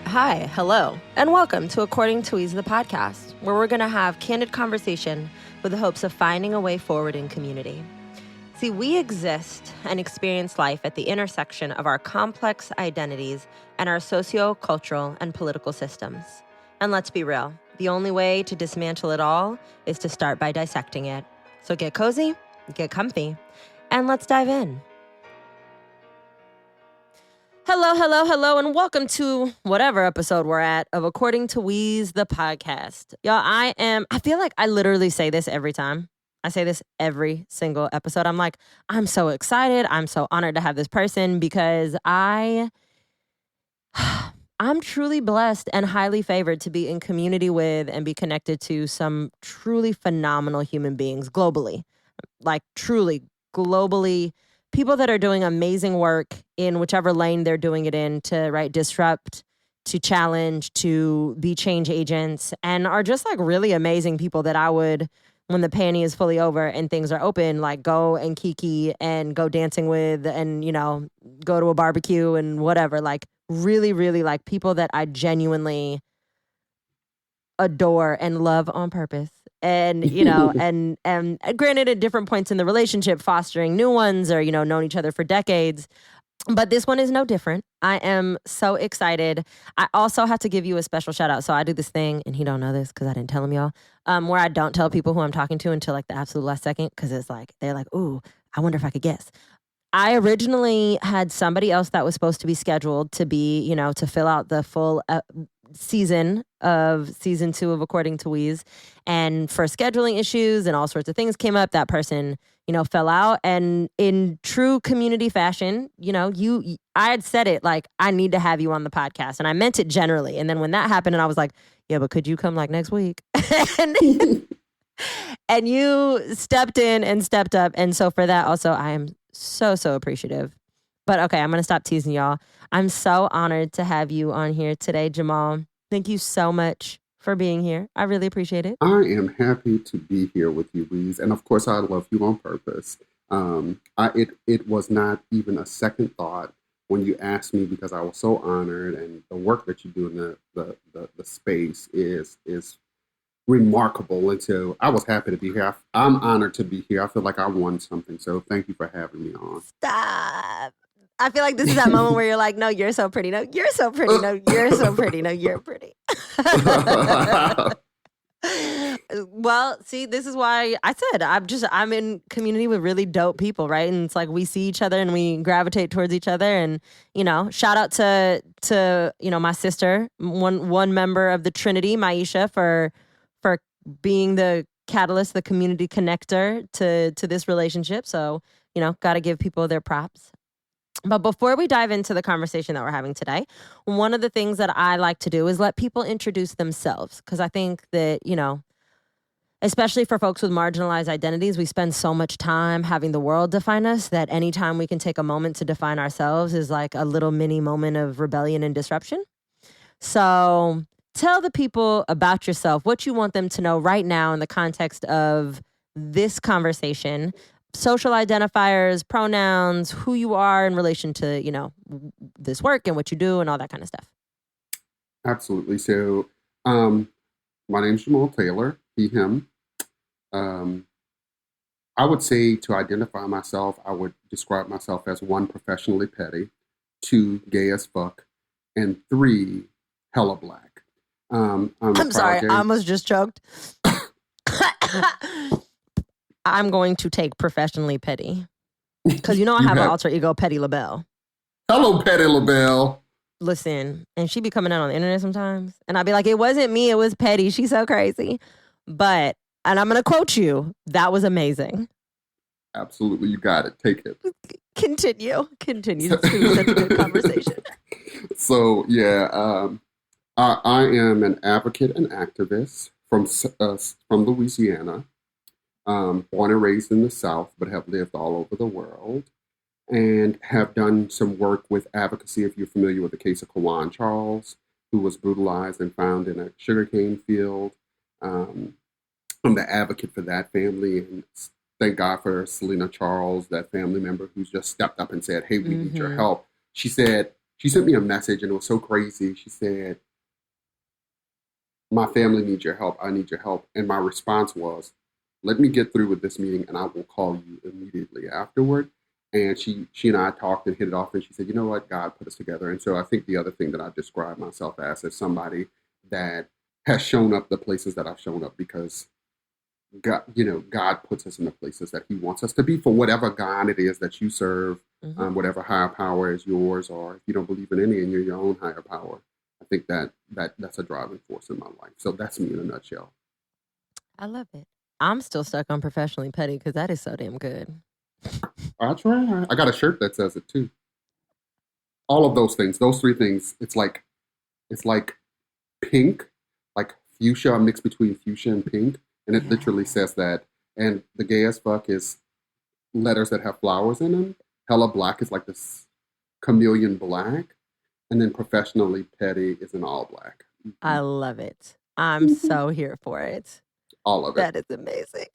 Hi, hello, and welcome to According to Weeze, the podcast, where we're going to have candid conversation with the hopes of finding a way forward in community. See, we exist and experience life at the intersection of our complex identities and our socio-cultural and political systems. And let's be real, the only way to dismantle it all is to start by dissecting it. So get cozy, get comfy, and let's dive in. Hello, and welcome to whatever episode we're at of According to Weeze, the podcast. Y'all, I feel like I literally say this every time. I say this every single episode. I'm like, I'm so excited. I'm so honored to have this person because I'm truly blessed and highly favored to be in community with and be connected to some truly phenomenal human beings globally. Like truly globally, people that are doing amazing work in whichever lane they're doing it in to disrupt, to challenge, to be change agents, and are just like really amazing people that I would, when the panty is fully over and things are open, like go and kiki and go dancing with and, you know, go to a barbecue and whatever. Like really, really like people that I genuinely adore and love on purpose. And, you know, and granted at different points in the relationship, fostering new ones or, you know, known each other for decades. But this one is no different. I am so excited. I also have to give you a special shout out. So I do this thing, and he don't know this because I didn't tell him, y'all, where I don't tell people who I'm talking to until like the absolute last second because it's like, they're like, ooh, I wonder if I could guess. I originally had somebody else that was supposed to be scheduled to be, you know, to fill out the full season 2 of According to Weeze. And for scheduling issues and all sorts of things came up, that person, you know, fell out. And in true community fashion, you know, I had said it like, I need to have you on the podcast. And I meant it generally. And then when that happened and I was like, yeah, but could you come like next week? And you stepped in and stepped up. And so for that also, I am so appreciative. But okay, I'm going to stop teasing y'all. I'm so honored to have you on here today, Jamal. Thank you so much for being here. I really appreciate it. I am happy to be here with you, Weeze. And of course, I love you on purpose. It was not even a second thought when you asked me because I was so honored, and the work that you do in the space is remarkable. And so I was happy to be here. I'm honored to be here. I feel like I won something. So thank you for having me on. Stop. I feel like this is that moment where you're like, no, you're so pretty. No, you're so pretty. No, you're so pretty. No, you're pretty. Well, see, this is why I said I'm in community with really dope people, right? And it's like we see each other and we gravitate towards each other. And, you know, shout out to you know, my sister, one member of the Trinity, Maisha, for being the catalyst, the community connector to this relationship. So, you know, got to give people their props. But before we dive into the conversation that we're having today, one of the things that I like to do is let people introduce themselves. Because I think that, you know, especially for folks with marginalized identities, we spend so much time having the world define us that anytime we can take a moment to define ourselves is like a little mini moment of rebellion and disruption. So tell the people about yourself, what you want them to know right now in the context of this conversation. Social identifiers, pronouns, who you are in relation to, you know, this work and what you do and all that kind of stuff. Absolutely. So my name's Jamal Taylor, he, him. I would say to identify myself, I would describe myself as 1, professionally petty, 2, gay as fuck, and 3, hella black. I'm sorry, I almost just choked. I'm going to take professionally petty. Because you know I have an alter ego, Petty LaBelle. Hello, Petty LaBelle. Listen, and she be coming out on the internet sometimes. And I'd be like, it wasn't me, it was Petty. She's so crazy. But, and I'm going to quote you, that was amazing. Absolutely, you got it. Take it. Continue. It's such a good conversation. So, yeah, I am an advocate and activist from Louisiana. Born and raised in the South, but have lived all over the world, and have done some work with advocacy. If you're familiar with the case of Quawan Charles, who was brutalized and found in a sugarcane field. I'm the advocate for that family, and thank God for Selena Charles, that family member who's just stepped up and said, hey, we need your help. She said, she sent me a message and it was so crazy. She said, my family needs your help. I need your help. And my response was, let me get through with this meeting and I will call you immediately afterward. And she and I talked and hit it off. And she said, you know what? God put us together. And so I think the other thing that I describe myself as is somebody that has shown up the places that I've shown up because God, God puts us in the places that he wants us to be for whatever God it is that you serve, whatever higher power is yours, or if you don't believe in any and you're your own higher power. I think that's a driving force in my life. So that's me in a nutshell. I love it. I'm still stuck on professionally petty because that is so damn good. I try. I got a shirt that says it too. All of those things, those three things, it's like pink, like fuchsia, a mix between fuchsia and pink. And it literally says that. And the gay as fuck is letters that have flowers in them. Hella black is like this chameleon black. And then professionally petty is in all black. I love it. I'm so here for it. All of it. That is amazing.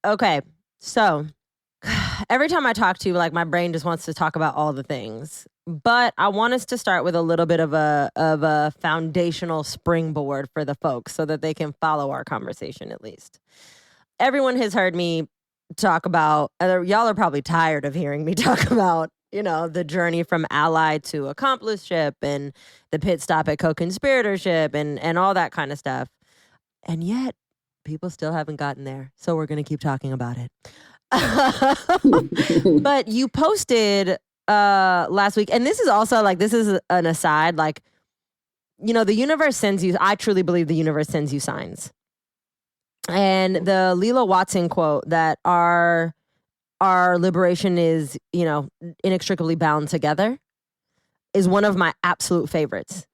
Okay. So every time I talk to you, like my brain just wants to talk about all the things. But I want us to start with a little bit of a foundational springboard for the folks so that they can follow our conversation at least. Everyone has heard me talk about, y'all are probably tired of hearing me talk about, the journey from ally to accompliship and the pit stop at co-conspiratorship and all that kind of stuff. And yet people still haven't gotten there. So we're going to keep talking about it. But you posted last week, and this is also like, this is an aside, like, the universe sends you, I truly believe the universe sends you signs. And the Leela Watson quote that our liberation is, inextricably bound together is one of my absolute favorites.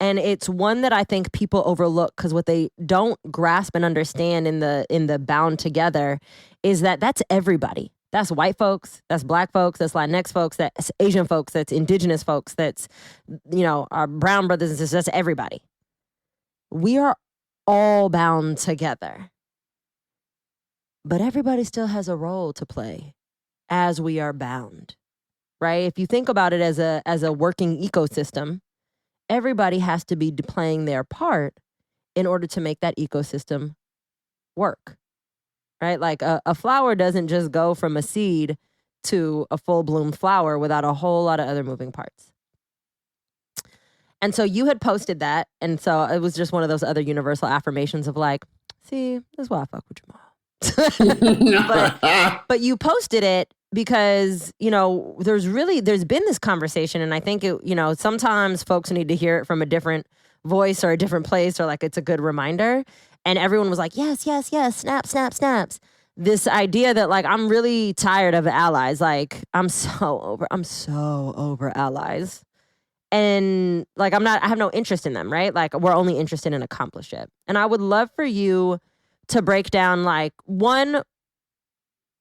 And it's one that I think people overlook because what they don't grasp and understand in the bound together is that that's everybody. That's white folks, that's black folks, that's Latinx folks, that's Asian folks, that's indigenous folks, that's, our brown brothers and sisters, that's everybody. We are all bound together. But everybody still has a role to play as we are bound, right? If you think about it as a working ecosystem, everybody has to be playing their part in order to make that ecosystem work, right? Like a flower doesn't just go from a seed to a full-bloom flower without a whole lot of other moving parts. And so you had posted that, and so it was just one of those other universal affirmations of like, see, this is why I fuck with Jamal. but you posted it because, there's been this conversation, and I think sometimes folks need to hear it from a different voice or a different place, or like it's a good reminder. And everyone was like, yes, yes, yes, snap, snap, snaps. This idea that like, I'm really tired of allies. Like I'm so over allies. And like, I have no interest in them, right? Like we're only interested in accomplishment. And I would love for you to break down like what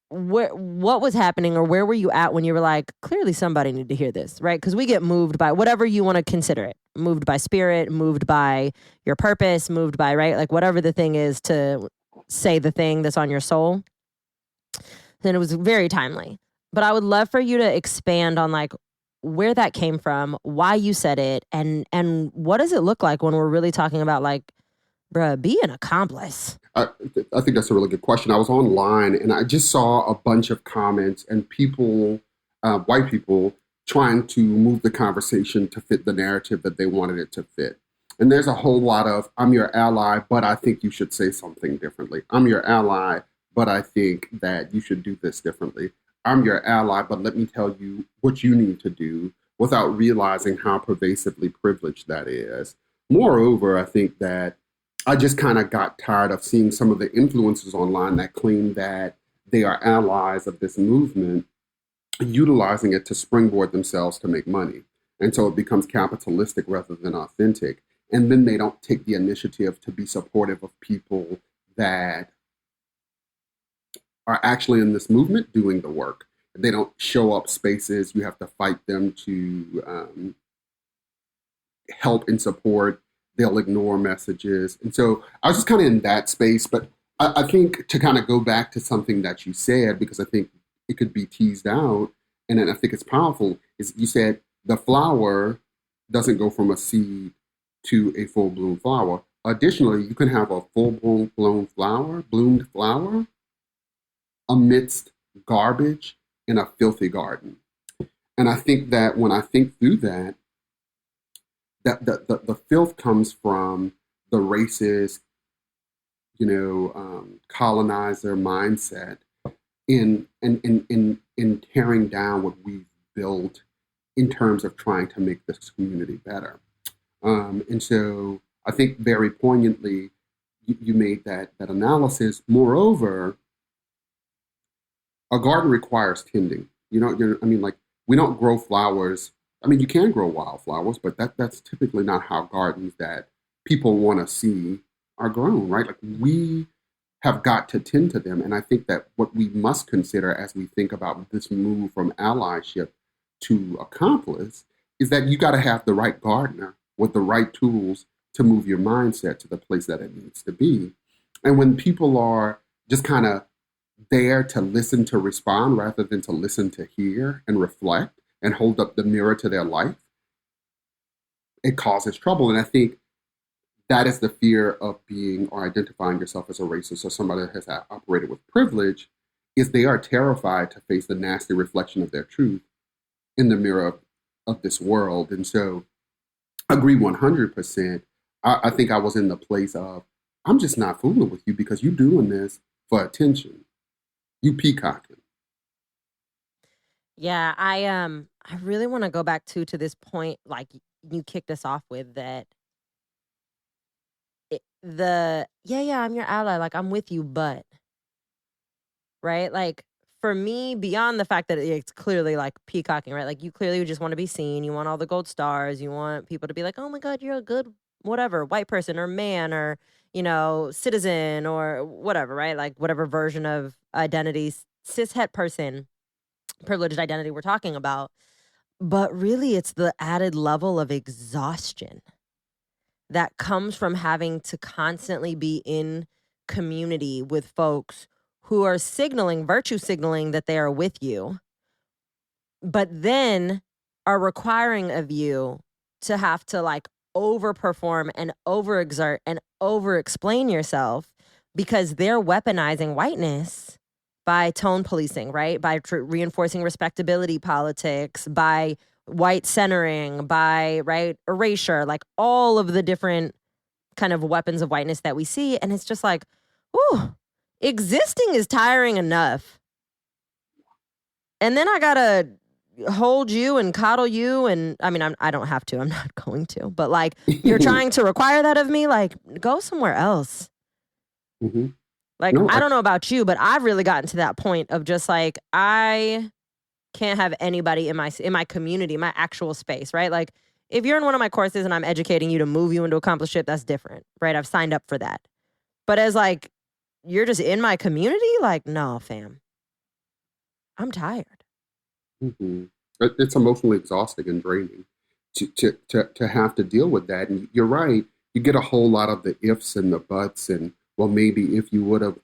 was happening, or where were you at when you were like, clearly somebody needed to hear this, right? Because we get moved by whatever you want to consider it, moved by spirit, moved by your purpose, moved by, right? Like whatever the thing is to say the thing that's on your soul. Then it was very timely. But I would love for you to expand on like where that came from, why you said it, and what does it look like when we're really talking about like, bruh, be an accomplice. I think that's a really good question. I was online and I just saw a bunch of comments and people, white people, trying to move the conversation to fit the narrative that they wanted it to fit. And there's a whole lot of, I'm your ally, but I think you should say something differently. I'm your ally, but I think that you should do this differently. I'm your ally, but let me tell you what you need to do, without realizing how pervasively privileged that is. Moreover, I think that I just kind of got tired of seeing some of the influencers online that claim that they are allies of this movement, utilizing it to springboard themselves to make money. And so it becomes capitalistic rather than authentic. And then they don't take the initiative to be supportive of people that are actually in this movement doing the work. They don't show up spaces. You have to fight them to help and support. They'll ignore messages. And so I was just kind of in that space. But I think to kind of go back to something that you said, because I think it could be teased out, and then I think it's powerful, is you said the flower doesn't go from a seed to a full-blown flower. Additionally, you can have a full-blown flower, bloomed flower, amidst garbage in a filthy garden. And I think that when I think through that, the filth comes from the racist, colonizer mindset in tearing down what we've built in terms of trying to make this community better. And so I think very poignantly, you made that analysis. Moreover, a garden requires tending. We don't grow flowers. I mean, you can grow wildflowers, but that's typically not how gardens that people want to see are grown, right? Like, we have got to tend to them. And I think that what we must consider as we think about this move from allyship to accomplice is that you got to have the right gardener with the right tools to move your mindset to the place that it needs to be. And when people are just kind of there to listen to respond rather than to listen to hear and reflect and hold up the mirror to their life, it causes trouble. And I think that is the fear of being or identifying yourself as a racist or somebody that has operated with privilege, is they are terrified to face the nasty reflection of their truth in the mirror of this world. And so I agree 100%. I think I was in the place of, I'm just not fooling with you because you're doing this for attention. You peacocking. Yeah, I really want to go back to this point, like you kicked us off with, that I'm your ally, like I'm with you, but right, like for me, beyond the fact that it's clearly like peacocking, right? Like you clearly just want to be seen, you want all the gold stars, you want people to be like, oh my God, you're a good whatever white person or man or citizen or whatever, right? Like whatever version of identity, cis-het person, privileged identity we're talking about. But really, it's the added level of exhaustion that comes from having to constantly be in community with folks who are virtue signaling that they are with you, but then are requiring of you to have to like overperform and overexert and overexplain yourself because they're weaponizing whiteness by tone policing, right? By reinforcing respectability politics, by white centering, by erasure, like all of the different kind of weapons of whiteness that we see. And it's just like, whew, existing is tiring enough. And then I gotta hold you and coddle you. And I mean, I don't have to, I'm not going to, but like you're trying to require that of me, like go somewhere else. Mm-hmm. Like, no, I don't know about you, but I've really gotten to that point of just like, I can't have anybody in my community, my actual space, right? Like if you're in one of my courses and I'm educating you to move you into accomplishment, that's different, right? I've signed up for that. But as like, you're just in my community, like, no, fam, I'm tired. Mm-hmm. It's emotionally exhausting and draining to have to deal with that. And you're right, you get a whole lot of the ifs and the buts and, well, maybe if you would have,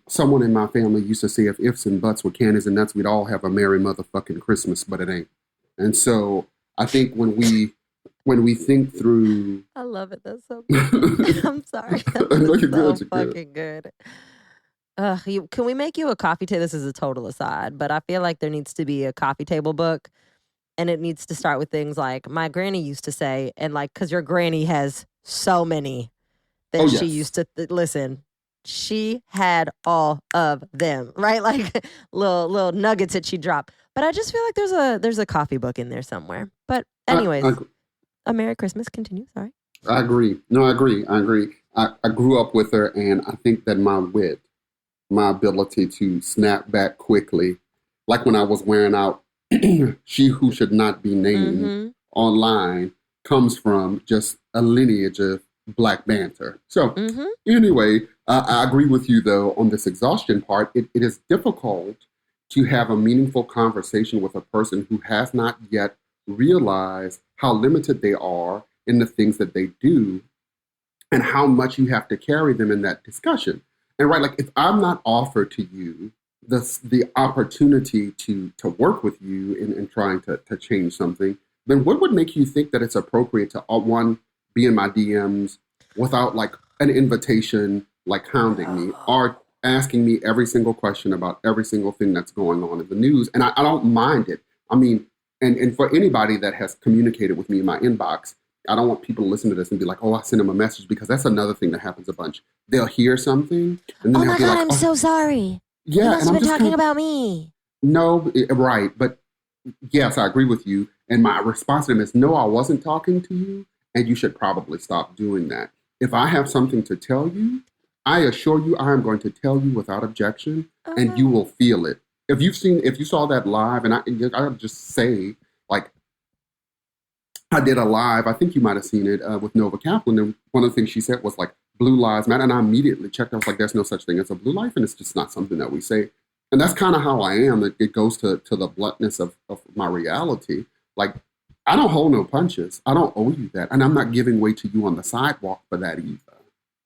someone in my family used to say if ifs and buts were candies and nuts, we'd all have a merry motherfucking Christmas, but it ain't. And so I think when we think through, I love it. That's so good. I'm sorry. That's so fucking good. Can we make you a coffee table? This is a total aside, but I feel like there needs to be a coffee table book, and it needs to start with things like my granny used to say, and like, because your granny has so many that she used to listen. She had all of them, right? Like little nuggets that she dropped. But I just feel like there's a coffee book in there somewhere. But anyways, a Merry Christmas. Continue. Sorry. I agree. No, I agree. I grew up with her, and I think that my wit, my ability to snap back quickly, like when I was wearing out "She Who Should Not Be Named" online, comes from just a lineage of Black banter. So anyway, I agree with you, though, on this exhaustion part. It is difficult to have a meaningful conversation with a person who has not yet realized how limited they are in the things that they do and how much you have to carry them in that discussion. And right, like if I'm not offered to you the opportunity to work with you in trying to change something, then what would make you think that it's appropriate to one, be in my DMs without like an invitation, like hounding me or asking me every single question about every single thing that's going on in the news? And I don't mind it. I mean, and for anybody that has communicated with me in my inbox, I don't want people to listen to this and be like, oh, I sent them a message, because that's another thing that happens a bunch. They'll hear something and then oh they'll my be God, like, I'm so sorry. Yeah, you must have been talking about me. No, right. But yes, I agree with you. And my response to them is, no, I wasn't talking to you. And you should probably stop doing that. If I have something to tell you, I assure you, I am going to tell you without objection, and you will feel it. If you saw that live, and I'll just say, like, I did a live, I think you might have seen it with Nova Kaplan. And one of the things she said was like, blue lives matter. And I immediately checked. I was like, there's no such thing as a blue life. And it's just not something that we say. And that's kind of how I am. It goes to the bluntness of my reality. Like, I don't hold no punches. I don't owe you that. And I'm not giving way to you on the sidewalk for that either.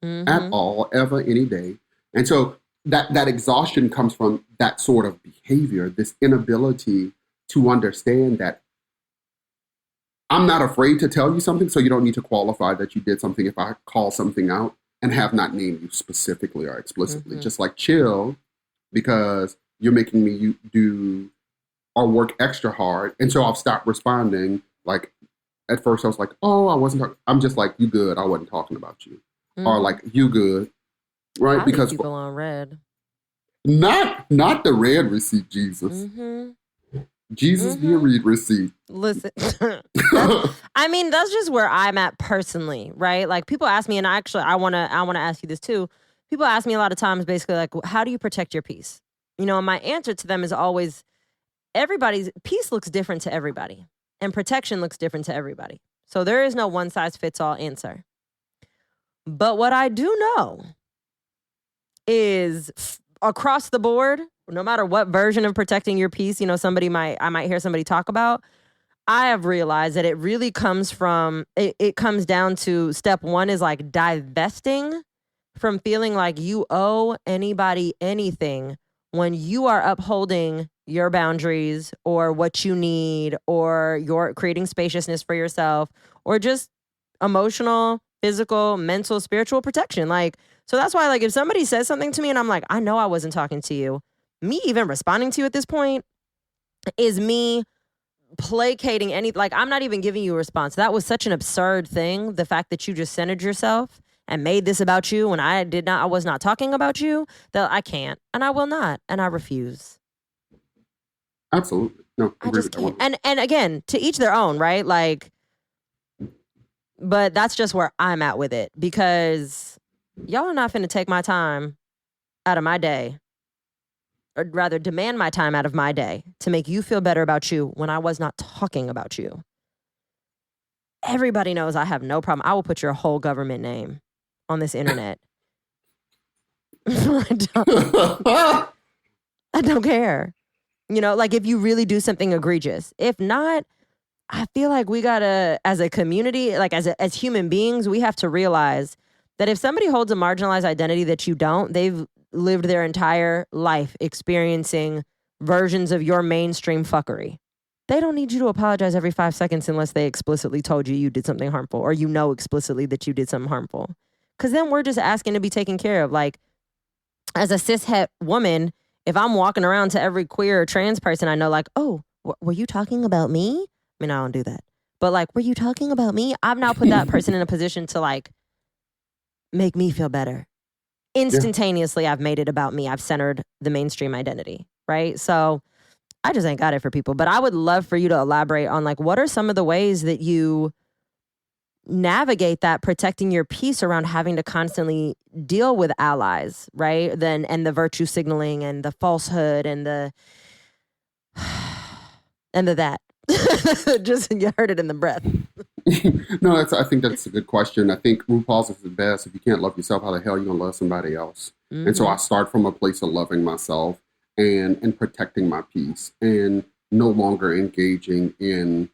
At all, ever, any day. And so that exhaustion comes from that sort of behavior, this inability to understand that I'm not afraid to tell you something, so you don't need to qualify that you did something if I call something out and have not named you specifically or explicitly. Just like chill, because you're making me do or work extra hard. And so I'll stop responding. Like, at first I was like, oh, I wasn't talking. I'm just like, you good. I wasn't talking about you. Or like, you good. Right? I because people on red. Not the red receipt, Jesus. Jesus be a read receipt. Listen, I mean, that's just where I'm at personally, right? Like, people ask me, and I want to ask you this too. People ask me a lot of times, basically, like, how do you protect your peace? You know, and my answer to them is always, everybody's peace looks different to everybody, and protection looks different to everybody. So there is no one size fits all answer. But what I do know is across the board, no matter what version of protecting your peace, you know, I might hear somebody talk about, I have realized that it really comes from, it comes down to step one is like divesting from feeling like you owe anybody anything when you are upholding your boundaries or what you need, or you're creating spaciousness for yourself, or just emotional, physical, mental, spiritual protection. Like, so that's why, like, if somebody says something to me and I'm like, I know I wasn't talking to you, me even responding to you at this point is me placating like, I'm not even giving you a response. That was such an absurd thing. The fact that you just centered yourself and made this about you when I was not talking about you, that I can't, and I will not, and I refuse. Absolutely. No, I just can't. And again, to each their own, right? Like, but that's just where I'm at with it, because y'all are not finna take my time out of my day, or rather demand my time out of my day to make you feel better about you when I was not talking about you. Everybody knows I have no problem. I will put your whole government name on this internet. I don't care. You know, like, if you really do something egregious. If not, I feel like we gotta, as a community, like as human beings, we have to realize that if somebody holds a marginalized identity that you don't, they've lived their entire life experiencing versions of your mainstream fuckery. They don't need you to apologize every 5 seconds unless they explicitly told you did something harmful, or you know explicitly that you did something harmful. Because then we're just asking to be taken care of. Like, as a cis-het woman, if I'm walking around to every queer or trans person I know, like, oh, were you talking about me? I mean, I don't do that. But like, were you talking about me? I've now put that person in a position to like make me feel better. Instantaneously, I've made it about me. I've centered the mainstream identity, right? So I just ain't got it for people. But I would love for you to elaborate on, like, what are some of the ways that you navigate that, protecting your peace around having to constantly deal with allies, right? And the virtue signaling and the falsehood and the that. Just, you heard it in the breath. No, I think that's a good question. I think RuPaul's is the best. If you can't love yourself, how the hell are you gonna love somebody else? And so I start from a place of loving myself and protecting my peace, and no longer engaging in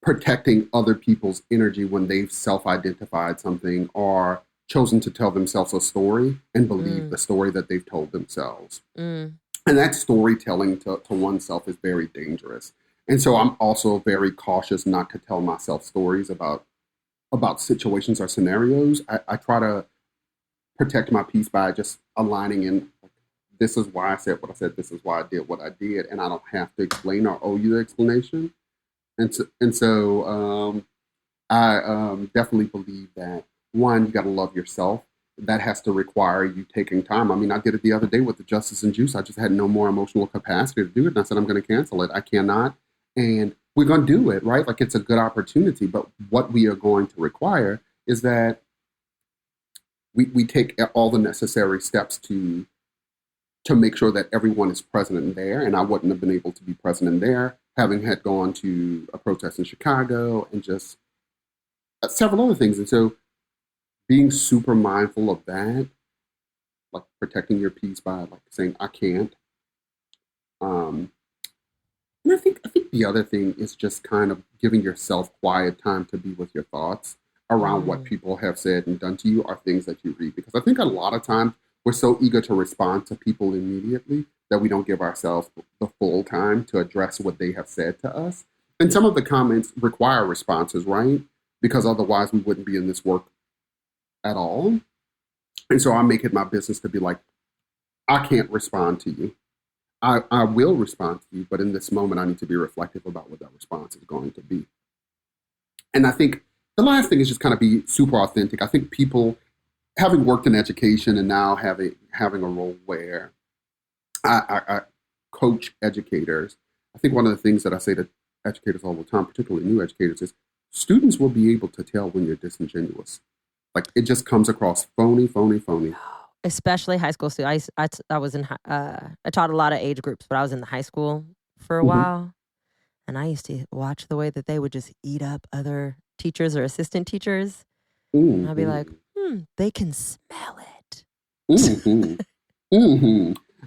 protecting other people's energy when they've self-identified something, or chosen to tell themselves a story and believe the story that they've told themselves. And that storytelling to oneself is very dangerous. And so I'm also very cautious not to tell myself stories about situations or scenarios. I try to protect my peace by just aligning in, this is why I said what I said, this is why I did what I did, and I don't have to explain or owe you the explanation. And so I definitely believe that, one, you got to love yourself. That has to require you taking time. I mean, I did it the other day with the Justice and Juice. I just had no more emotional capacity to do it. And I said, I'm going to cancel it. I cannot. And we're going to do it, right? Like, it's a good opportunity. But what we are going to require is that we take all the necessary steps to make sure that everyone is present in there. And I wouldn't have been able to be present in there, having had gone to a protest in Chicago and just several other things. And so being super mindful of that, like protecting your peace by like saying, I can't. And I think the other thing is just kind of giving yourself quiet time to be with your thoughts around what people have said and done to you, or things that you read. Because I think a lot of times we're so eager to respond to people immediately that we don't give ourselves the full time to address what they have said to us. And some of the comments require responses, right? Because otherwise we wouldn't be in this work at all. And so I make it my business to be like, I can't respond to you. I will respond to you, but in this moment, I need to be reflective about what that response is going to be. And I think the last thing is just kind of be super authentic. I think people, having worked in education and now having a role where I coach educators, I think one of the things that I say to educators all the time, particularly new educators, is students will be able to tell when you're disingenuous. Like, it just comes across phony. Especially high school students. I was in, I taught a lot of age groups, but I was in the high school for a while. And I used to watch the way that they would just eat up other teachers or assistant teachers. And I'd be like, they can smell it.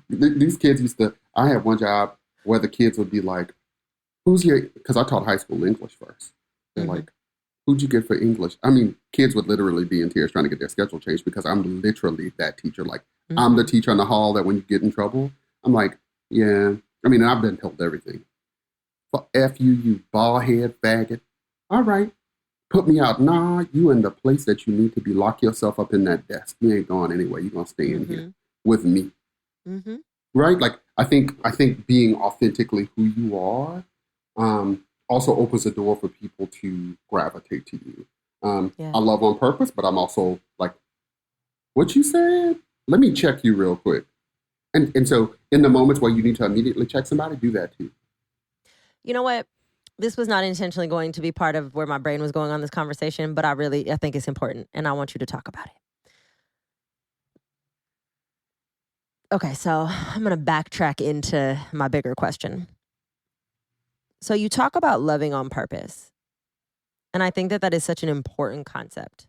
These kids used to, I had one job where the kids would be like, because I taught high school English first. They're like, who'd you get for English? I mean, kids would literally be in tears trying to get their schedule changed because I'm literally that teacher. Like, I'm the teacher in the hall that when you get in trouble, I'm like, yeah. I mean, I've been told everything. F you, you bald head faggot. All right, put me out. Nah, you in the place that you need to be. Lock yourself up in that desk. You ain't going anywhere. You're going to stay in here with me. Right? Like, I think being authentically who you are, also opens the door for people to gravitate to you. I love on purpose, but I'm also like, what you said? Let me check you real quick. And so in the moments where you need to immediately check somebody, do that too. You know what? This was not intentionally going to be part of where my brain was going on this conversation, but I think it's important, and I want you to talk about it. Okay, so I'm going to backtrack into my bigger question. So you talk about loving on purpose. And I think that is such an important concept,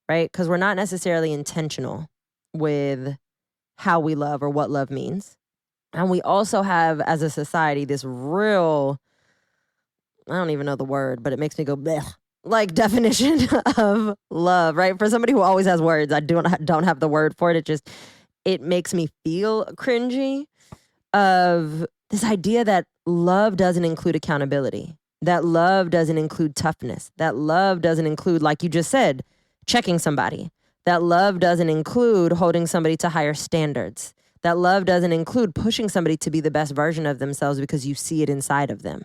right? Because we're not necessarily intentional with how we love or what love means. And we also have, as a society, this real, I don't even know the word, but it makes me go, bleh, like definition of love, right? For somebody who always has words, I don't have the word for it. It makes me feel cringy of this idea that love doesn't include accountability, that love doesn't include toughness, that love doesn't include, like you just said, checking somebody, that love doesn't include holding somebody to higher standards, that love doesn't include pushing somebody to be the best version of themselves because you see it inside of them,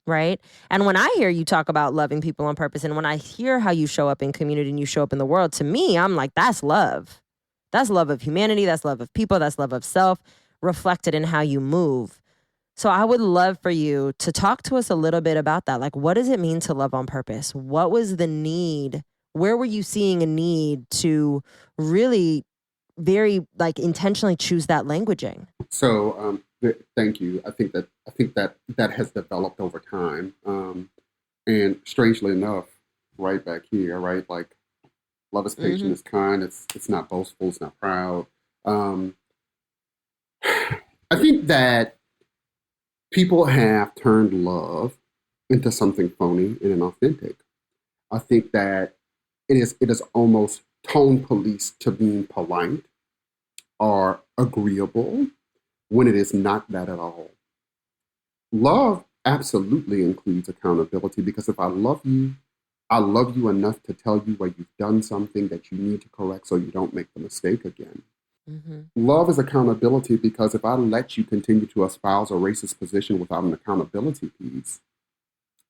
right? And when I hear you talk about loving people on purpose, and when I hear how you show up in community and you show up in the world, to me, I'm like, that's love. That's love of humanity. That's love of people. That's love of self, reflected in how you move. So I would love for you to talk to us a little bit about that. Like, what does it mean to love on purpose? What was the need? Where were you seeing a need to really very intentionally choose that languaging? So thank you. I think that has developed over time. And strangely enough, right back here, right? Like, love is patient, it's kind, it's not boastful, it's not proud. I think that people have turned love into something phony and inauthentic. I think that it is almost tone police to being polite or agreeable when it is not that at all. Love absolutely includes accountability, because if I love you enough to tell you where you've done something that you need to correct so you don't make the mistake again. Mm-hmm. Love is accountability, because if I let you continue to espouse a racist position without an accountability piece,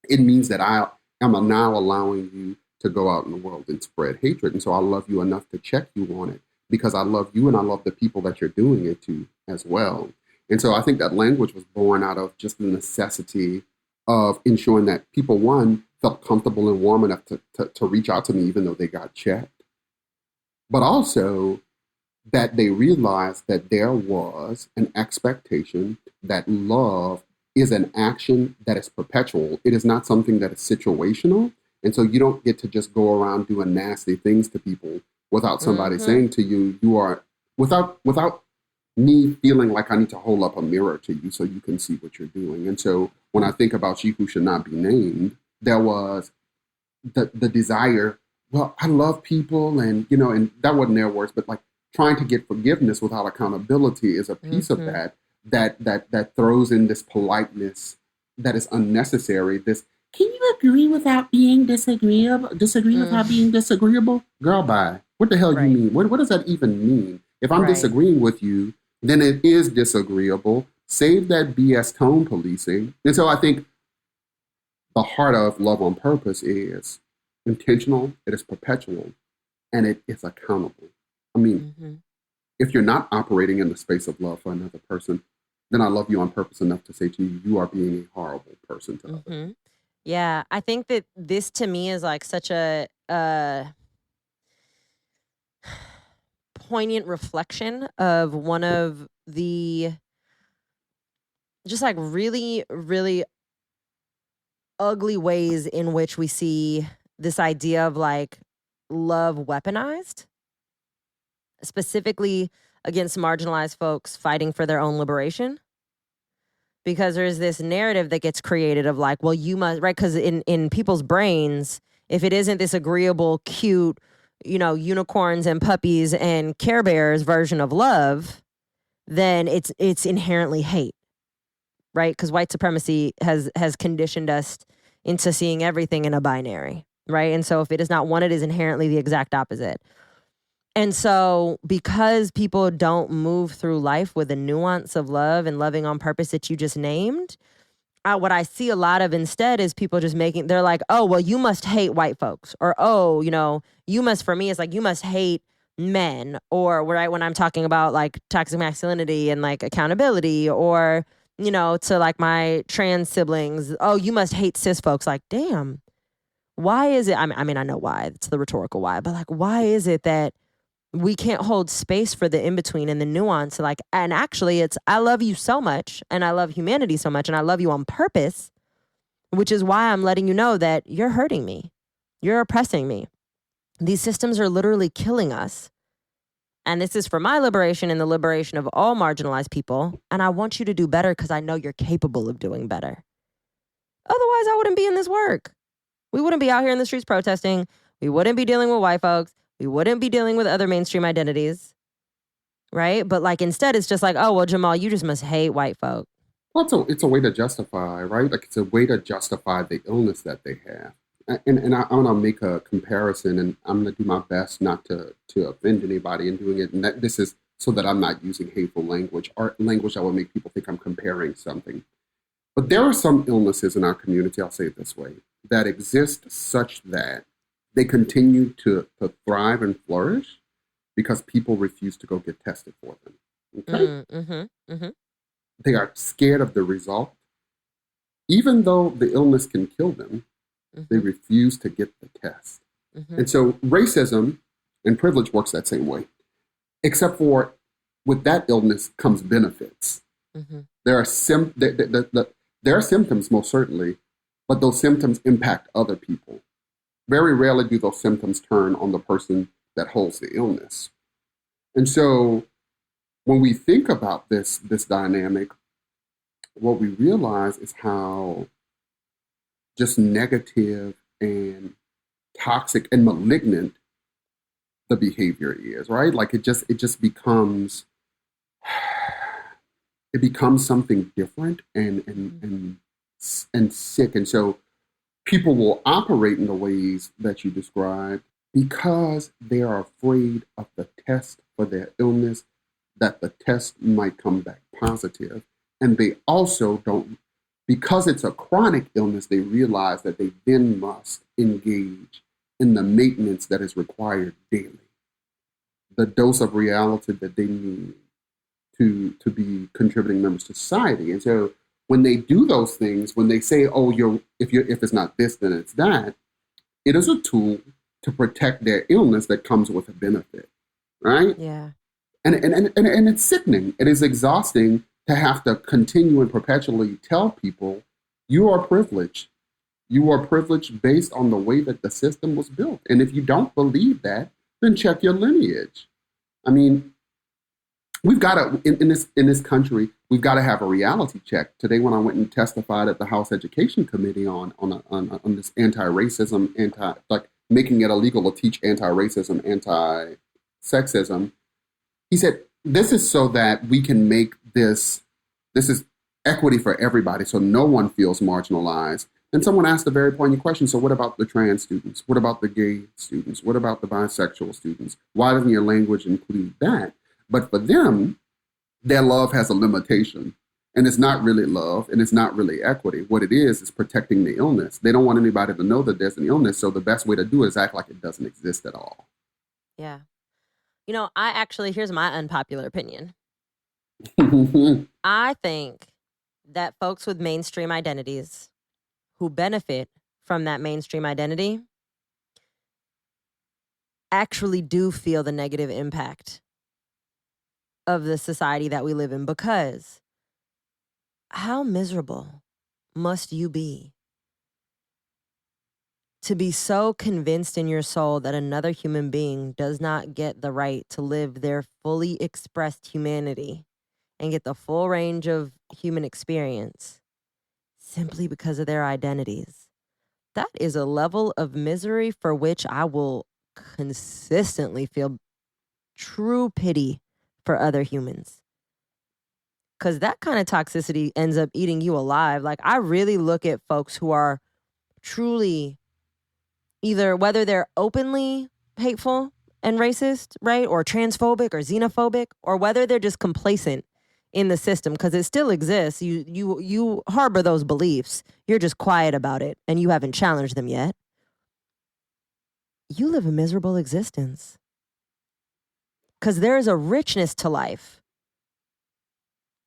it means that I am now allowing you to go out in the world and spread hatred. And so I love you enough to check you on it, because I love you and I love the people that you're doing it to as well. And so I think that language was born out of just the necessity of ensuring that people, one, felt comfortable and warm enough to reach out to me even though they got checked, but also that they realized that there was an expectation that love is an action that is perpetual. It is not something that is situational. And so you don't get to just go around doing nasty things to people without somebody saying to you, you are, without me feeling like I need to hold up a mirror to you so you can see what you're doing. And so when I think about She Who Should Not Be Named, there was the desire, well, I love people, and and that wasn't their words, but like trying to get forgiveness without accountability is a piece of that throws in this politeness that is unnecessary. This, can you agree without being disagreeable? Disagree without being disagreeable? Girl, bye. What the hell you mean? What does that even mean? If I'm disagreeing with you, then it is disagreeable. Save that BS tone policing. And so I think the heart of love on purpose is intentional, it is perpetual, and it is accountable. I mean, if you're not operating in the space of love for another person, then I love you on purpose enough to say to you, you are being a horrible person to others. Yeah, I think that this to me is like such a poignant reflection of one of the just like really, really ugly ways in which we see this idea of like love weaponized, specifically against marginalized folks fighting for their own liberation. Because there's this narrative that gets created of like, well, you must, right? Because in people's brains, if it isn't this agreeable, cute, unicorns and puppies and Care Bears version of love, then it's inherently hate, right? Because white supremacy has conditioned us into seeing everything in a binary, right? And so if it is not one, it is inherently the exact opposite. And so because people don't move through life with the nuance of love and loving on purpose that you just named, what I see a lot of instead is people just they're like, oh, well, you must hate white folks. Or, oh, you must, for me, it's like, you must hate men. Or right when I'm talking about like toxic masculinity and like accountability, or, to like my trans siblings, oh, you must hate cis folks. Like, damn, why is it? I mean, I know why. It's the rhetorical why. But like, why is it that we can't hold space for the in-between and the nuance? Like, and actually it's, I love you so much and I love humanity so much and I love you on purpose, which is why I'm letting you know that you're hurting me. You're oppressing me. These systems are literally killing us. And this is for my liberation and the liberation of all marginalized people. And I want you to do better because I know you're capable of doing better. Otherwise, I wouldn't be in this work. We wouldn't be out here in the streets protesting. We wouldn't be dealing with white folks. We wouldn't be dealing with other mainstream identities, right? But like instead, it's just like, oh, well, Jamal, you just must hate white folk. Well, it's a way to justify, right? Like it's a way to justify the illness that they have. And I want to make a comparison, and I'm going to do my best not to offend anybody in doing it. And this is so that I'm not using hateful language or language that will make people think I'm comparing something. But there are some illnesses in our community, I'll say it this way, that exist such that they continue to thrive and flourish because people refuse to go get tested for them. Okay? They are scared of the result. Even though the illness can kill them, they refuse to get the test. And so racism and privilege works that same way, except for with that illness comes benefits. There are there are symptoms, most certainly, but those symptoms impact other people. Very rarely do those symptoms turn on the person that holds the illness. And so when we think about this dynamic, what we realize is how just negative and toxic and malignant the behavior is, right? Like it just becomes something different and sick. And so people will operate in the ways that you described because they are afraid of the test for their illness, that the test might come back positive. And they also don't, because it's a chronic illness, they realize that they then must engage in the maintenance that is required daily, the dose of reality that they need to be contributing members to society. And so when they do those things, when they say, "Oh, if it's not this, then it's that," it is a tool to protect their illness that comes with a benefit, right? Yeah. And it's sickening. It is exhausting to have to continue and perpetually tell people you are privileged. You are privileged based on the way that the system was built. And if you don't believe that, then check your lineage. I mean, we've got to, in this country, we've got to have a reality check. Today, when I went and testified at the House Education Committee on this anti-racism, like making it illegal to teach anti-racism, anti-sexism, he said, this is so that we can make this is equity for everybody, so no one feels marginalized. And someone asked a very poignant question, so what about the trans students? What about the gay students? What about the bisexual students? Why doesn't your language include that? But for them, their love has a limitation. And it's not really love, and it's not really equity. What it is protecting the illness. They don't want anybody to know that there's an illness, so the best way to do it is act like it doesn't exist at all. Yeah. You know, here's my unpopular opinion. I think that folks with mainstream identities who benefit from that mainstream identity actually do feel the negative impact of the society that we live in, because how miserable must you be to be so convinced in your soul that another human being does not get the right to live their fully expressed humanity and get the full range of human experience simply because of their identities? That is a level of misery for which I will consistently feel true pity for other humans. Because that kind of toxicity ends up eating you alive. Like, I really look at folks who are truly either, whether they're openly hateful and racist, right, or transphobic or xenophobic, or whether they're just complacent in the system, because it still exists. You harbor those beliefs. You're just quiet about it, and you haven't challenged them yet. You live a miserable existence. Because there is a richness to life.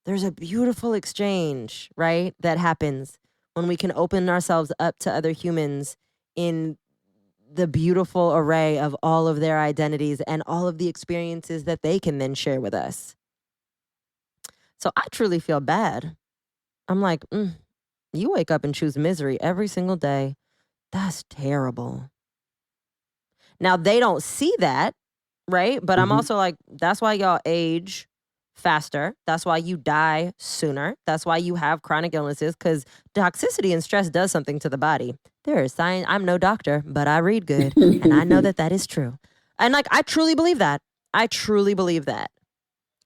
There's a beautiful exchange, right, that happens when we can open ourselves up to other humans in the beautiful array of all of their identities and all of the experiences that they can then share with us. So I truly feel bad. I'm like, you wake up and choose misery every single day. That's terrible. Now, they don't see that, right? But I'm also like, that's why y'all age faster. That's why you die sooner. That's why you have chronic illnesses, because toxicity and stress does something to the body. There is science. I'm no doctor, but I read good, and I know that that is true. And like, I truly believe that. I truly believe that.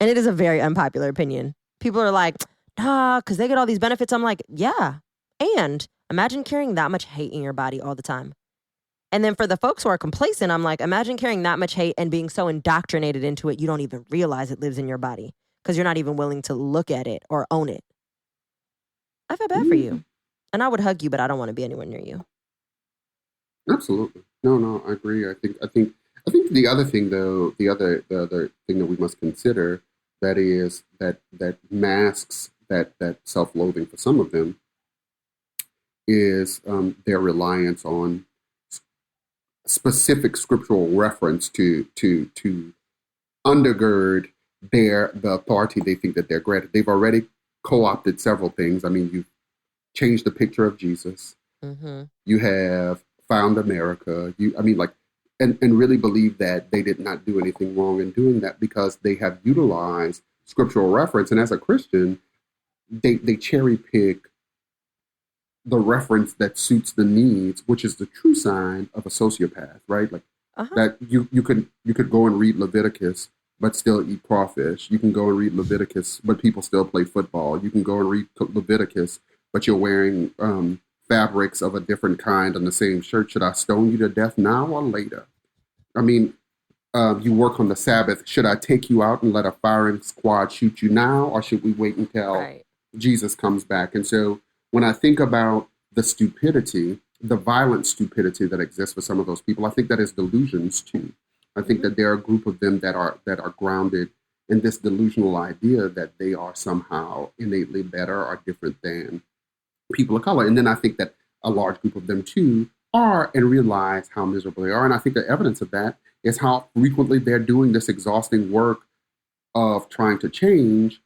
And it is a very unpopular opinion. People are like, nah, because they get all these benefits. I'm like, yeah. And imagine carrying that much hate in your body all the time. And then for the folks who are complacent, I'm like, imagine carrying that much hate and being so indoctrinated into it, you don't even realize it lives in your body because you're not even willing to look at it or own it. I feel bad for you. And I would hug you, but I don't want to be anywhere near you. Absolutely. No, I agree. I think the other thing, though, the other thing that we must consider that is that masks that self-loathing for some of them is their reliance on specific scriptural reference to undergird the authority they think that they're granted. They've already co-opted several things. I mean, you've changed the picture of Jesus. Mm-hmm. You have found America. And really believe that they did not do anything wrong in doing that because they have utilized scriptural reference. And as a Christian, they cherry pick the reference that suits the needs, which is the true sign of a sociopath, right? Like that you could go and read Leviticus but still eat crawfish. You can go and read Leviticus, but people still play football. You can go and read Leviticus, but you're wearing fabrics of a different kind on the same shirt. Should I stone you to death now or later? I mean, you work on the Sabbath. Should I take you out and let a firing squad shoot you now, or should we wait until Jesus comes back? And so when I think about the stupidity, the violent stupidity that exists for some of those people, I think that is delusions too. I think that there are a group of them that are grounded in this delusional idea that they are somehow innately better or different than people of color. And then I think that a large group of them too are and realize how miserable they are. And I think the evidence of that is how frequently they're doing this exhausting work of trying to change,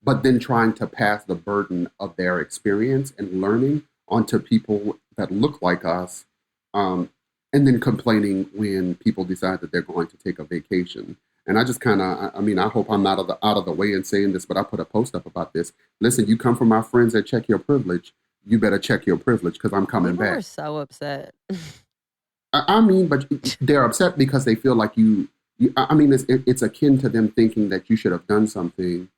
but then trying to pass the burden of their experience and learning onto people that look like us, and then complaining when people decide that they're going to take a vacation. And I just kind of, I mean, I hope I'm not out of the way in saying this, but I put a post up about this. Listen, you come from my friends that check your privilege. You better check your privilege because I'm coming back. People are so upset. I mean, but they're upset because they feel like I mean, it's akin to them thinking that you should have done something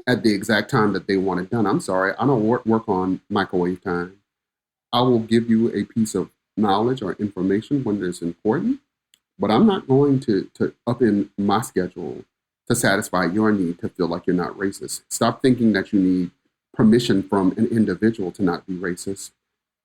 at the exact time that they want it done. I'm sorry, I don't work on microwave time. I will give you a piece of knowledge or information when it's important, but I'm not going to up in my schedule to satisfy your need to feel like you're not racist. Stop thinking that you need permission from an individual to not be racist,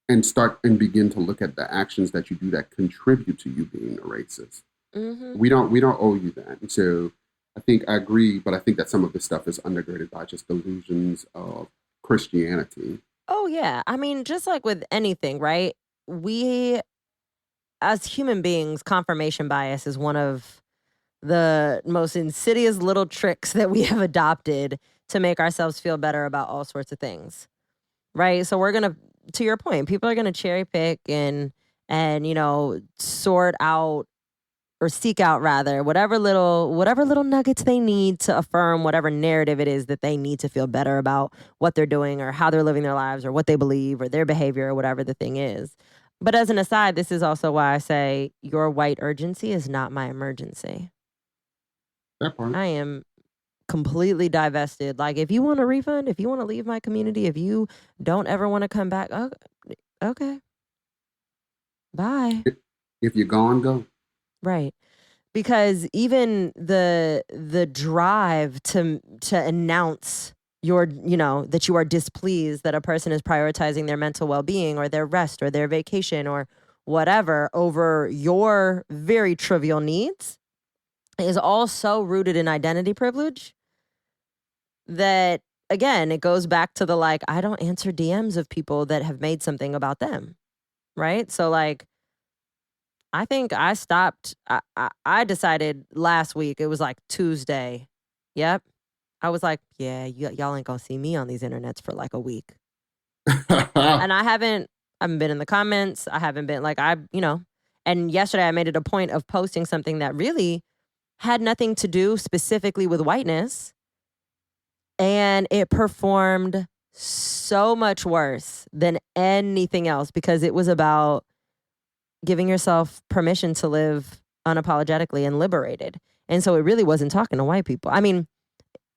and start and begin to look at the actions that you do that contribute to you being a racist. We don't owe you that. And so I think I agree, but I think that some of this stuff is undergirded by just delusions of Christianity. Oh yeah. I mean, just like with anything, right? We, as human beings, confirmation bias is one of the most insidious little tricks that we have adopted to make ourselves feel better about all sorts of things, right? So we're going to your point, people are going to cherry pick and, sort out or seek out rather, whatever little nuggets they need to affirm whatever narrative it is that they need to feel better about what they're doing or how they're living their lives or what they believe or their behavior or whatever the thing is. But as an aside, this is also why I say your white urgency is not my emergency. That part. I am completely divested. Like, if you want a refund, if you want to leave my community, if you don't ever want to come back, okay. Bye. If you're gone, go. Right. Because even the drive to announce that you are displeased that a person is prioritizing their mental well-being or their rest or their vacation or whatever over your very trivial needs is all so rooted in identity privilege that, again, it goes back to the, like, I don't answer DMs of people that have made something about them, right? So, like, I think I stopped, I decided last week, it was like Tuesday. Yep. I was like, yeah, y'all ain't gonna see me on these internets for like a week. And I haven't been in the comments. I haven't been like, and yesterday I made it a point of posting something that really had nothing to do specifically with whiteness. And it performed so much worse than anything else because it was about giving yourself permission to live unapologetically and liberated. And so it really wasn't talking to white people. I mean,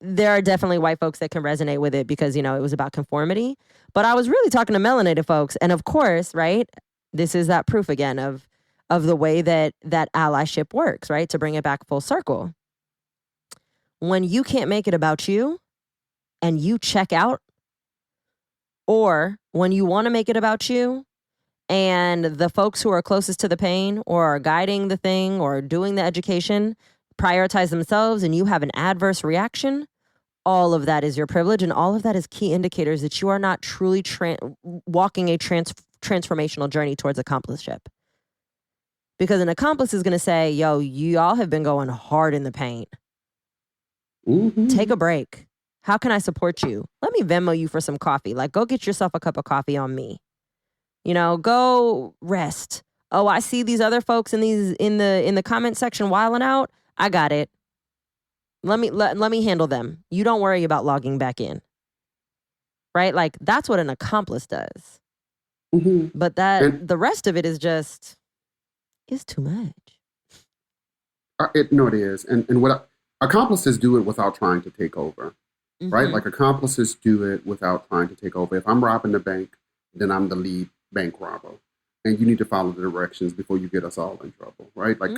there are definitely white folks that can resonate with it because, it was about conformity. But I was really talking to melanated folks. And of course, right, this is that proof again of the way that allyship works, right? To bring it back full circle. When you can't make it about you and you check out, or when you want to make it about you and the folks who are closest to the pain or are guiding the thing or doing the education prioritize themselves and you have an adverse reaction, all of that is your privilege, and all of that is key indicators that you are not truly walking a transformational journey towards accompliship. Because an accomplice is going to say, yo, y'all have been going hard in the paint. Mm-hmm. Take a break. How can I support you? Let me Venmo you for some coffee. Like, go get yourself a cup of coffee on me. Go rest. Oh, I see these other folks in the comment section wilding out. I got it. Let me handle them. You don't worry about logging back in. right? Like that's what an accomplice does. Mm-hmm. But the rest of it is just, it's too much. No, it is. And what accomplices do it without trying to take over, right? Mm-hmm. Like accomplices do it without trying to take over. If I'm robbing the bank, then I'm the lead bank robber. And you need to follow the directions before you get us all in trouble, right? Like,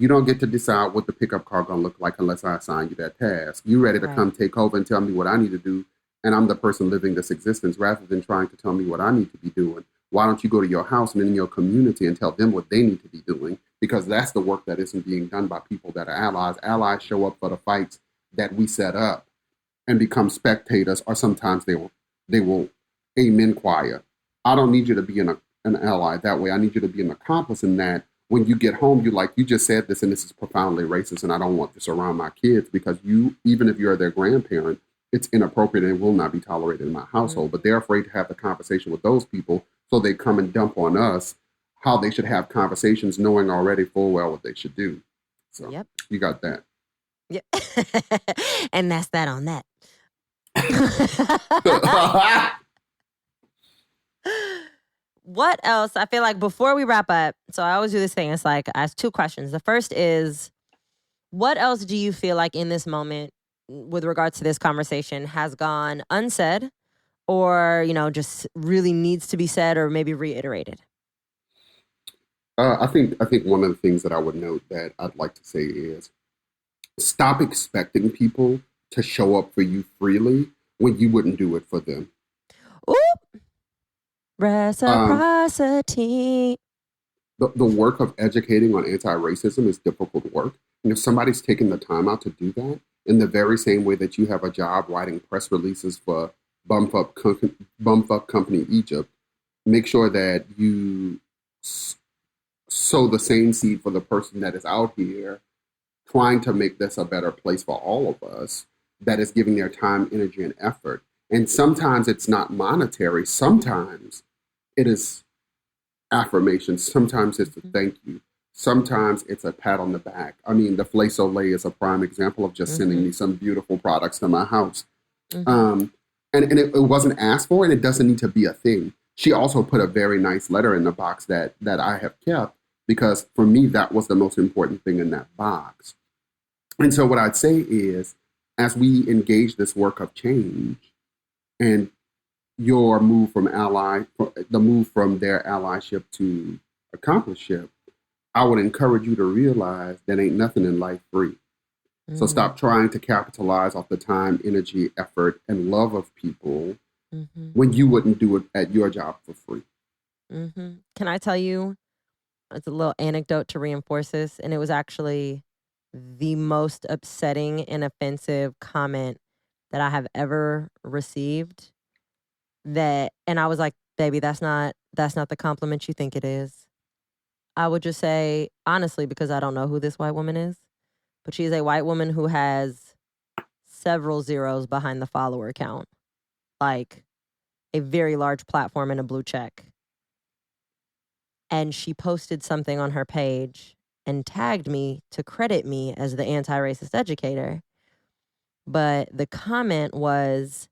you don't get to decide what the pickup car gonna look like unless I assign you that task. You ready to come take over and tell me what I need to do, and I'm the person living this existence rather than trying to tell me what I need to be doing. Why don't you go to your house and in your community and tell them what they need to be doing? Because that's the work that isn't being done by people that are allies. Allies show up for the fights that we set up and become spectators, or sometimes they will amen choir. I don't need you to be an ally that way. I need you to be an accomplice in that. When you get home, you just said this, and this is profoundly racist, and I don't want this around my kids, because even if you're their grandparent, it's inappropriate and it will not be tolerated in my household. But they're afraid to have the conversation with those people, so they come and dump on us how they should have conversations, knowing already full well what they should do. So you got that. Yeah. And that's that on that. What else? I feel like before we wrap up, so I always do this thing. It's like I ask two questions. The first is, what else do you feel like in this moment with regards to this conversation has gone unsaid, or, just really needs to be said or maybe reiterated? I think one of the things that I would note that I'd like to say is, stop expecting people to show up for you freely when you wouldn't do it for them. Oop. Reciprocity. The work of educating on anti-racism is difficult work. And if somebody's taking the time out to do that, in the very same way that you have a job writing press releases for Bumfuck Company Egypt, make sure that you sow the same seed for the person that is out here trying to make this a better place for all of us, that is giving their time, energy, and effort. And sometimes it's not monetary. Sometimes it is affirmation. Sometimes it's a thank you. Sometimes it's a pat on the back. I mean, the Flay Soleil is a prime example of just sending me some beautiful products to my house. And it wasn't asked for, and it doesn't need to be a thing. She also put a very nice letter in the box that I have kept, because for me, that was the most important thing in that box. And so what I'd say is, as we engage this work of change, and your move from the move from their allyship to accompliship, I would encourage you to realize that ain't nothing in life free. So stop trying to capitalize off the time, energy, effort, and love of people when you wouldn't do it at your job for free. Can I tell you, it's a little anecdote to reinforce this, and it was actually the most upsetting and offensive comment that I have ever received. And I was like, baby, that's not the compliment you think it is. I would just say, honestly, because I don't know who this white woman is, but she's a white woman who has several zeros behind the follower count, like a very large platform and a blue check. And she posted something on her page and tagged me to credit me as the anti-racist educator. But the comment was,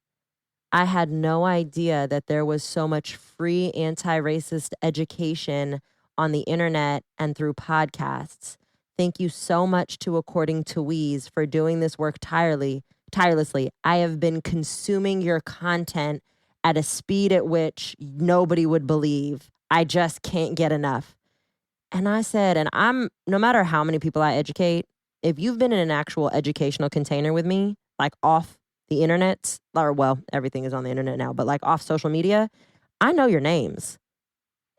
I had no idea that there was so much free anti-racist education on the internet and through podcasts. Thank you so much to According to Weeze for doing this work tirelessly. I have been consuming your content at a speed at which nobody would believe. I just can't get enough. And I said, and no matter how many people I educate, if you've been in an actual educational container with me, like off the internet, or well, everything is on the internet now, but like off social media, I know your names.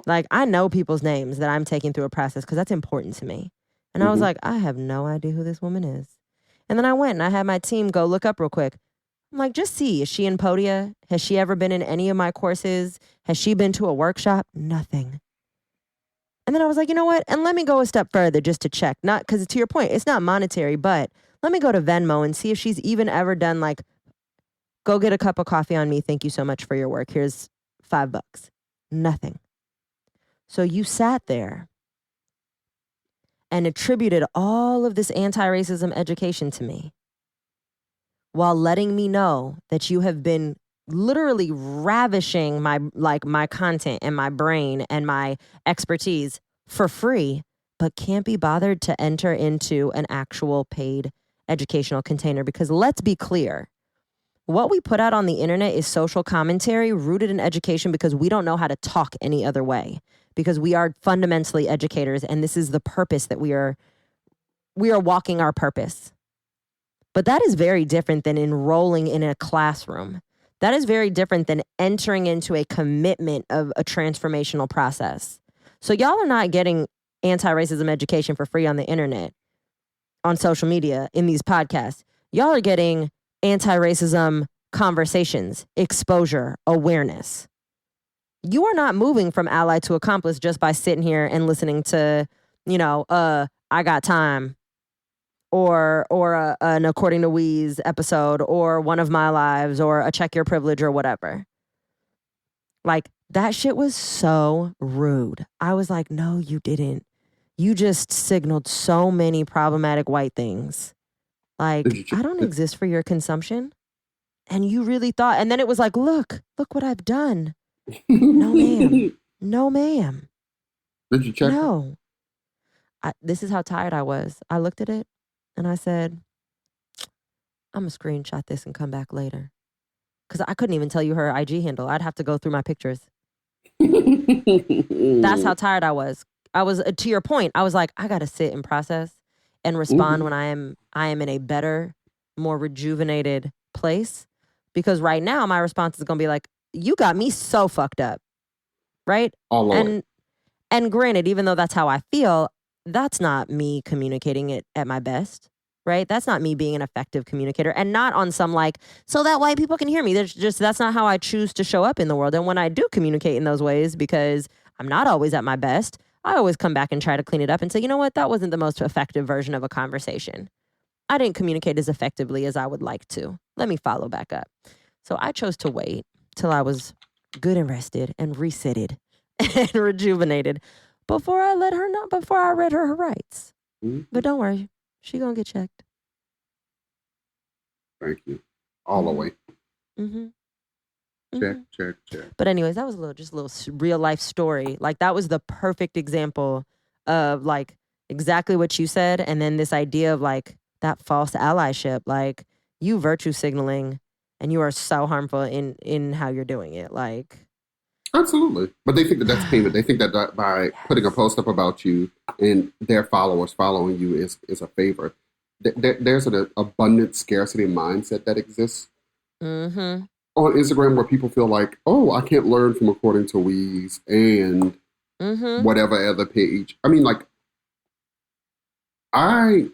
Like I know people's names that I'm taking through a process because that's important to me. And I was like, I have no idea who this woman is. And then I went and I had my team go look up real quick. I'm like, just see, is she in Podia? Has she ever been in any of my courses? Has she been to a workshop? Nothing. And then I was like, you know what? And let me go a step further just to check. Not because to your point, it's not monetary, but let me go to Venmo and see if she's even ever done like, go get a cup of coffee on me. Thank you so much for your work. Here's $5. Nothing. So you sat there and attributed all of this anti-racism education to me while letting me know that you have been literally ravishing my content and my brain and my expertise for free, but can't be bothered to enter into an actual paid educational container. Because let's be clear, what we put out on the internet is social commentary rooted in education because we don't know how to talk any other way, because we are fundamentally educators, and this is the purpose that we are walking our purpose. But that is very different than enrolling in a classroom. That is very different than entering into a commitment of a transformational process. So y'all are not getting anti-racism education for free on the internet, on social media, in these podcasts. Y'all are getting anti-racism conversations, exposure, awareness. You are not moving from ally to accomplice just by sitting here and listening to, I Got Time, or an According to Weeze episode, or One of My Lives, or a Check Your Privilege, or whatever. Like, that shit was so rude. I was like, no, you didn't. You just signaled so many problematic white things. Like, I don't exist for your consumption. And you really thought, and then it was like, look what I've done. No, ma'am. No, ma'am. Did you check? No. This is how tired I was. I looked at it and I said, I'm going to screenshot this and come back later. Because I couldn't even tell you her IG handle. I'd have to go through my pictures. That's how tired I was. I was, to your point, I was like, I got to sit and process and respond when I am in a better, more rejuvenated place. Because right now, my response is going to be like, you got me so fucked up. Right? And granted, even though that's how I feel, that's not me communicating it at my best. Right? That's not me being an effective communicator, and not on some like, so that white people can hear me. That's not how I choose to show up in the world. And when I do communicate in those ways, because I'm not always at my best, I always come back and try to clean it up and say, you know what? That wasn't the most effective version of a conversation. I didn't communicate as effectively as I would like to. Let me follow back up. So I chose to wait till I was good and rested and resetted and rejuvenated before I read her rights. But don't worry. She gonna get checked. Thank you. All the way. Check. But anyways, that was a little real life story. Like, that was the perfect example of like exactly what you said. And then this idea of like that false allyship, like you virtue signaling, and you are so harmful in how you're doing it. Like, absolutely. But they think that that's payment. They think that by putting a post up about you and their followers following you is a favor. There's an abundant scarcity mindset that exists on Instagram where people feel like, oh, I can't learn from According to Weeze and whatever other page. I mean, like, I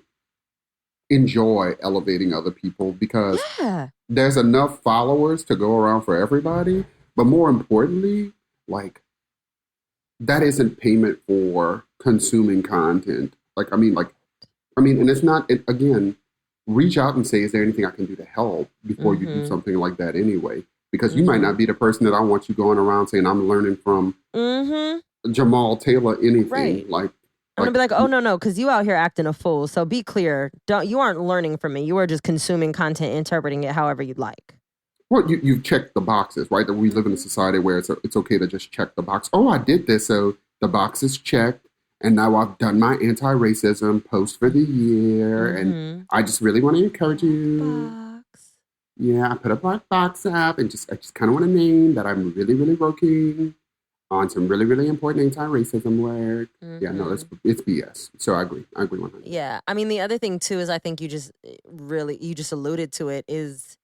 enjoy elevating other people because there's enough followers to go around for everybody. But more importantly, like, that isn't payment for consuming content. And it's not, again, reach out and say, is there anything I can do to help before you do something like that anyway? Because you might not be the person that I want you going around saying, I'm learning from Jamal Taylor anything. Right. Like, I'm going to be like, oh, no, because you out here acting a fool. So be clear. You aren't learning from me. You are just consuming content, interpreting it however you'd like. Well, you've checked the boxes, right? That we live in a society where it's okay to just check the box. Oh, I did this, so the box is checked. And now I've done my anti-racism post for the year. And I just really want to encourage you. Box. Yeah, I put a black box up and I just kind of want to name that I'm really, really working on some really, really important anti-racism work. Yeah, no, it's BS. So I agree 100%. Yeah, I mean, the other thing too is I think you just alluded to it, is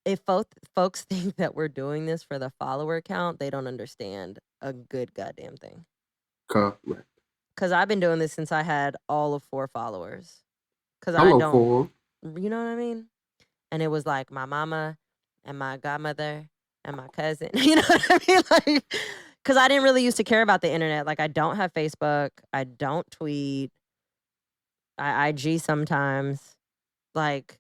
if folks think that we're doing this for the follower count, they don't understand a good goddamn thing. Correct. Because I've been doing this since I had all of 4 followers. Because I don't, 4. You know what I mean? And it was like my mama and my godmother and my cousin. You know what I mean? Like, because I didn't really used to care about the internet. Like, I don't have Facebook. I don't tweet. I IG sometimes. Like,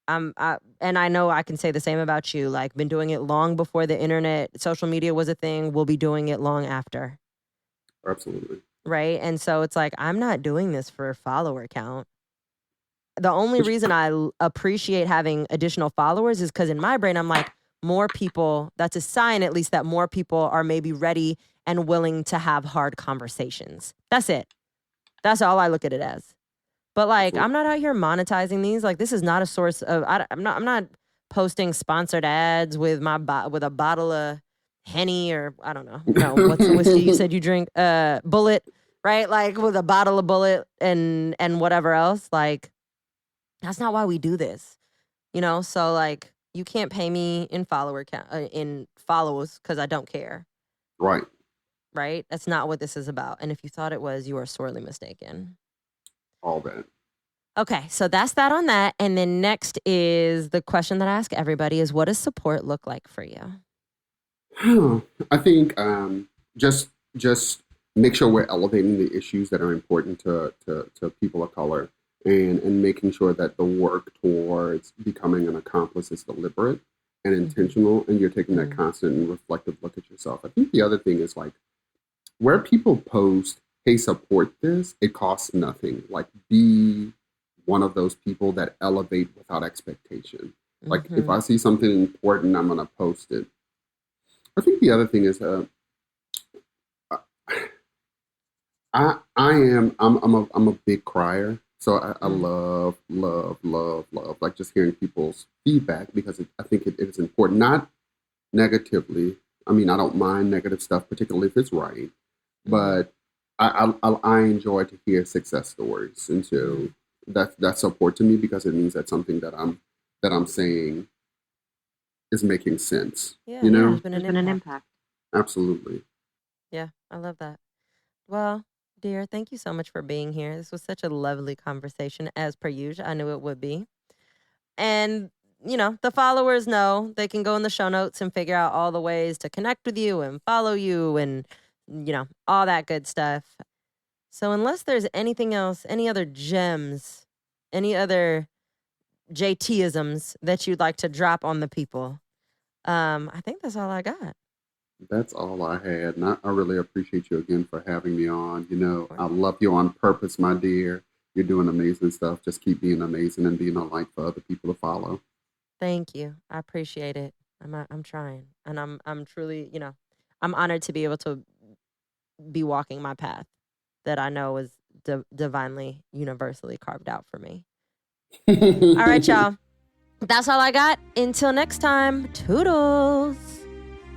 and I know I can say the same about you. Like, been doing it long before the internet, social media was a thing. We'll be doing it long after. Absolutely. Right? And so it's like, I'm not doing this for a follower count. The only reason I appreciate having additional followers is because in my brain, I'm like, more people, that's a sign at least that more people are maybe ready and willing to have hard conversations. That's it. That's all I look at it as. But like, I'm not out here monetizing these. Like, this is not a source of. I'm not posting sponsored ads with with a bottle of Henny or I don't know. No, what's the whiskey you said you drink? Bullet, right? Like with a bottle of Bullet and whatever else. Like, that's not why we do this. You know. So like, you can't pay me in in follows because I don't care. Right. Right. That's not what this is about. And if you thought it was, you are sorely mistaken. All that. Okay, so that's that on that. And then next is the question that I ask everybody is, what does support look like for you? I think just make sure we're elevating the issues that are important to people of color and making sure that the work towards becoming an accomplice is deliberate and intentional, and you're taking that constant and reflective look at yourself. I think the other thing is like where people post, hey, support this, it costs nothing. Like, be one of those people that elevate without expectation. Like, if I see something important, I'm going to post it. I think the other thing is, I'm a big crier. So I love like just hearing people's feedback because I think it is important, not negatively. I mean, I don't mind negative stuff, particularly if it's right, but I enjoy to hear success stories, and so that's support to me because it means that something that I'm saying is making sense. Yeah, you know, there's been an impact. Absolutely. Yeah, I love that. Well, dear, thank you so much for being here. This was such a lovely conversation, as per usual. I knew it would be. And you know, the followers know they can go in the show notes and figure out all the ways to connect with you and follow you and you know, all that good stuff. So unless there's anything else, any other gems, any other JT-isms that you'd like to drop on the people, I think that's all I got. That's all I had. And I really appreciate you again for having me on. You know, I love you on purpose, my dear. You're doing amazing stuff. Just keep being amazing and being a light for other people to follow. Thank you. I appreciate it. I'm trying. And I'm truly, you know, I'm honored to be able to be walking my path that I know is divinely, universally carved out for me. All right, y'all. That's all I got. Until next time, toodles.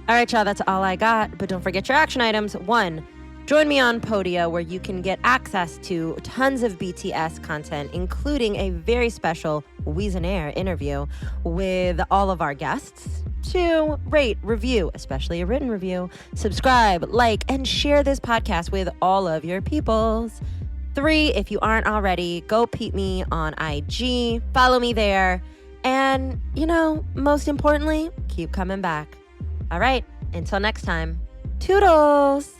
All right, y'all, that's all I got. But don't forget your action items. 1, join me on Podia, where you can get access to tons of BTS content, including a very special Weeze and Air interview with all of our guests. 2, rate, review, especially a written review. Subscribe, like, and share this podcast with all of your peoples. 3, if you aren't already, go peep me on IG. Follow me there. And, you know, most importantly, keep coming back. All right, until next time, toodles!